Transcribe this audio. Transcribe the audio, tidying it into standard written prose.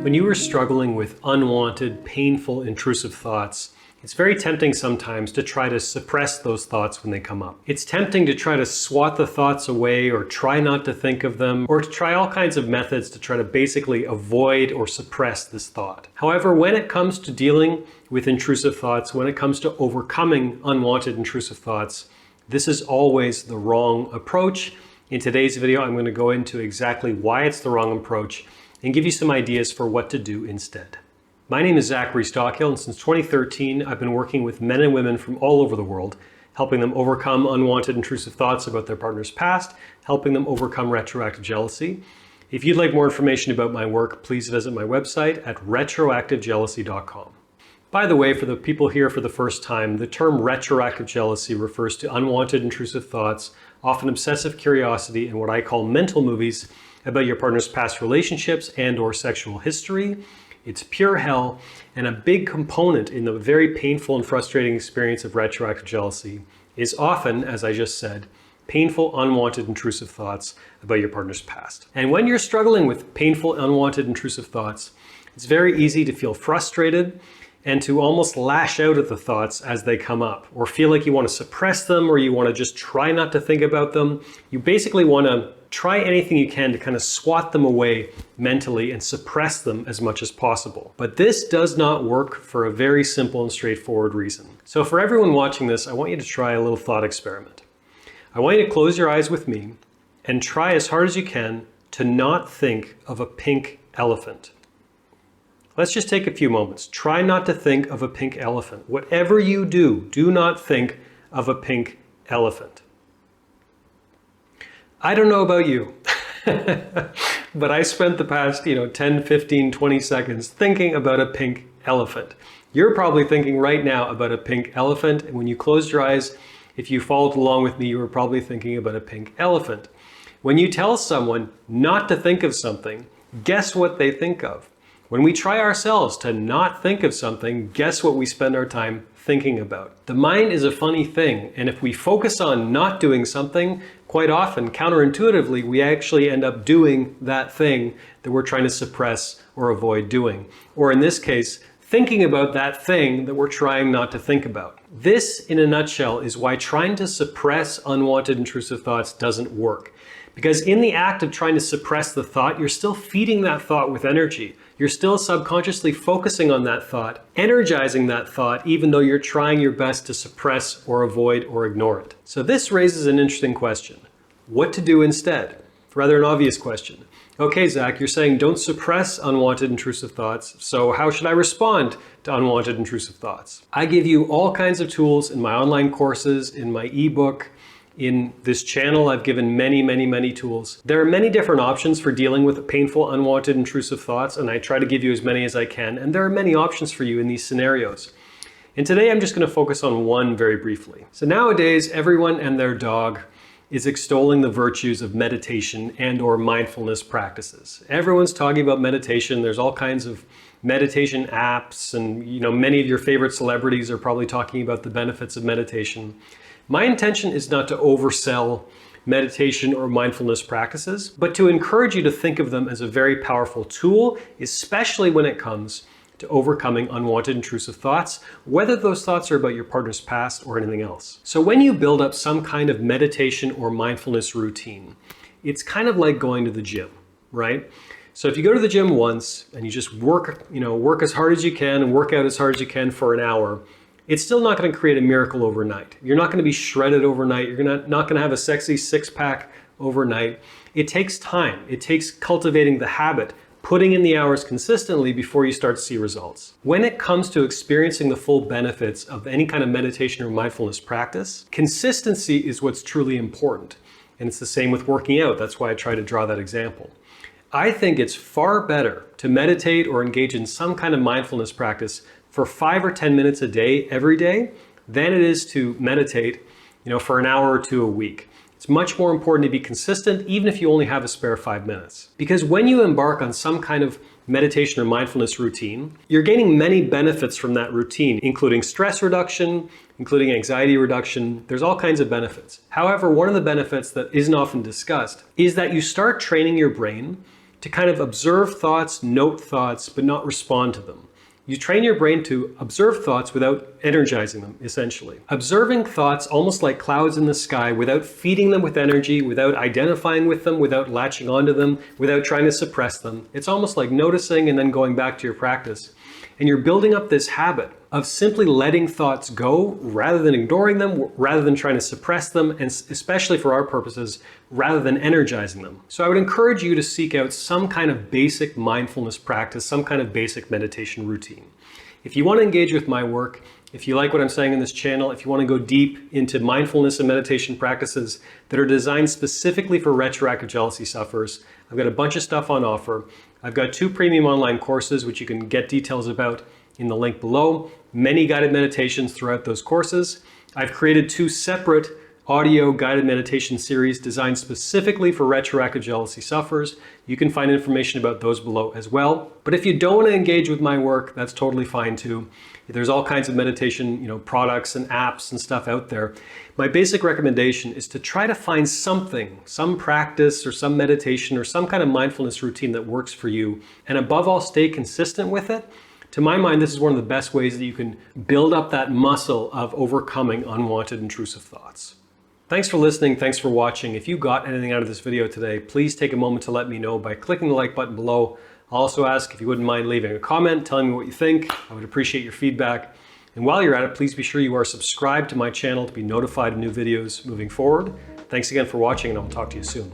When you are struggling with unwanted, painful, intrusive thoughts, it's very tempting sometimes to try to suppress those thoughts when they come up. It's tempting to try to swat the thoughts away or try not to think of them, or to try all kinds of methods to try to basically avoid or suppress this thought. However, when it comes to dealing with intrusive thoughts, when it comes to overcoming unwanted intrusive thoughts, this is always the wrong approach. In today's video, I'm going to go into exactly why it's the wrong approach and give you some ideas for what to do instead. My name is Zachary Stockill, and since 2013, I've been working with men and women from all over the world, helping them overcome unwanted intrusive thoughts about their partner's past, helping them overcome retroactive jealousy. If you'd like more information about my work, please visit my website at retroactivejealousy.com. By the way, for the people here for the first time, the term retroactive jealousy refers to unwanted intrusive thoughts, often obsessive curiosity, and what I call mental movies about your partner's past relationships and or sexual history. It's pure hell, and a big component in the very painful and frustrating experience of retroactive jealousy is often, as I just said, painful, unwanted, intrusive thoughts about your partner's past. And when you're struggling with painful, unwanted, intrusive thoughts, it's very easy to feel frustrated and to almost lash out at the thoughts as they come up, or feel like you want to suppress them, or you want to just try not to think about them. You basically want to try anything you can to kind of swat them away mentally and suppress them as much as possible. But this does not work for a very simple and straightforward reason. So for everyone watching this, I want you to try a little thought experiment. I want you to close your eyes with me and try as hard as you can to not think of a pink elephant. Let's just take a few moments. Try not to think of a pink elephant. Whatever you do, do not think of a pink elephant. I don't know about you, but I spent the past 10, 15, 20 seconds thinking about a pink elephant. You're probably thinking right now about a pink elephant, and when you closed your eyes, if you followed along with me, you were probably thinking about a pink elephant. When you tell someone not to think of something, guess what they think of? When we try ourselves to not think of something, guess what we spend our time thinking about? The mind is a funny thing, and if we focus on not doing something, quite often, counterintuitively, we actually end up doing that thing that we're trying to suppress or avoid doing. Or in this case, thinking about that thing that we're trying not to think about. This, in a nutshell, is why trying to suppress unwanted intrusive thoughts doesn't work. Because in the act of trying to suppress the thought, you're still feeding that thought with energy. You're still subconsciously focusing on that thought, energizing that thought, even though you're trying your best to suppress or avoid or ignore it. So this raises an interesting question. What to do instead? Rather an obvious question. Okay, Zach, you're saying don't suppress unwanted intrusive thoughts, so how should I respond to unwanted intrusive thoughts? I give you all kinds of tools in my online courses, in my ebook, in this channel. I've given many tools. There are many different options for dealing with painful, unwanted, intrusive thoughts, and I try to give you as many as I can, and there are many options for you in these scenarios. And today I'm just going to focus on one very briefly. So nowadays, everyone and their dog is extolling the virtues of meditation and or mindfulness practices. Everyone's talking about meditation. There's all kinds of meditation apps, and many of your favorite celebrities are probably talking about the benefits of meditation. My intention is not to oversell meditation or mindfulness practices, but to encourage you to think of them as a very powerful tool, especially when it comes to overcoming unwanted intrusive thoughts, whether those thoughts are about your partner's past or anything else. So when you build up some kind of meditation or mindfulness routine, it's kind of like going to the gym, right? So if you go to the gym once and you just work as hard as you can and work out as hard as you can for an hour, it's still not going to create a miracle overnight. You're not going to be shredded overnight. You're not going to have a sexy six-pack overnight. It takes time. It takes cultivating the habit, putting in the hours consistently before you start to see results. When it comes to experiencing the full benefits of any kind of meditation or mindfulness practice, consistency is what's truly important. And it's the same with working out. That's why I try to draw that example. I think it's far better to meditate or engage in some kind of mindfulness practice for 5 or 10 minutes a day, every day, than it is to meditate, for an hour or two a week. It's much more important to be consistent, even if you only have a spare 5 minutes. Because when you embark on some kind of meditation or mindfulness routine, you're gaining many benefits from that routine, including stress reduction, including anxiety reduction. There's all kinds of benefits. However, one of the benefits that isn't often discussed is that you start training your brain to kind of observe thoughts, note thoughts, but not respond to them. You train your brain to observe thoughts without energizing them, essentially. Observing thoughts almost like clouds in the sky without feeding them with energy, without identifying with them, without latching onto them, without trying to suppress them. It's almost like noticing and then going back to your practice. And you're building up this habit of simply letting thoughts go rather than ignoring them, rather than trying to suppress them, and especially for our purposes, rather than energizing them. So I would encourage you to seek out some kind of basic mindfulness practice, some kind of basic meditation routine. If you want to engage with my work, if you like what I'm saying in this channel, if you want to go deep into mindfulness and meditation practices that are designed specifically for retroactive jealousy sufferers, I've got a bunch of stuff on offer. I've got 2 premium online courses, which you can get details about in the link below. Many guided meditations throughout those courses. I've created 2 separate audio guided meditation series designed specifically for retroactive jealousy sufferers. You can find information about those below as well. But if you don't want to engage with my work, that's totally fine too. There's all kinds of meditation, products and apps and stuff out there. My basic recommendation is to try to find something, some practice or some meditation or some kind of mindfulness routine that works for you. And above all, stay consistent with it. To my mind, this is one of the best ways that you can build up that muscle of overcoming unwanted intrusive thoughts. Thanks for listening. Thanks for watching. If you got anything out of this video today, please take a moment to let me know by clicking the like button below. I'll also ask if you wouldn't mind leaving a comment, telling me what you think. I would appreciate your feedback. And while you're at it, please be sure you are subscribed to my channel to be notified of new videos moving forward. Thanks again for watching, and I'll talk to you soon.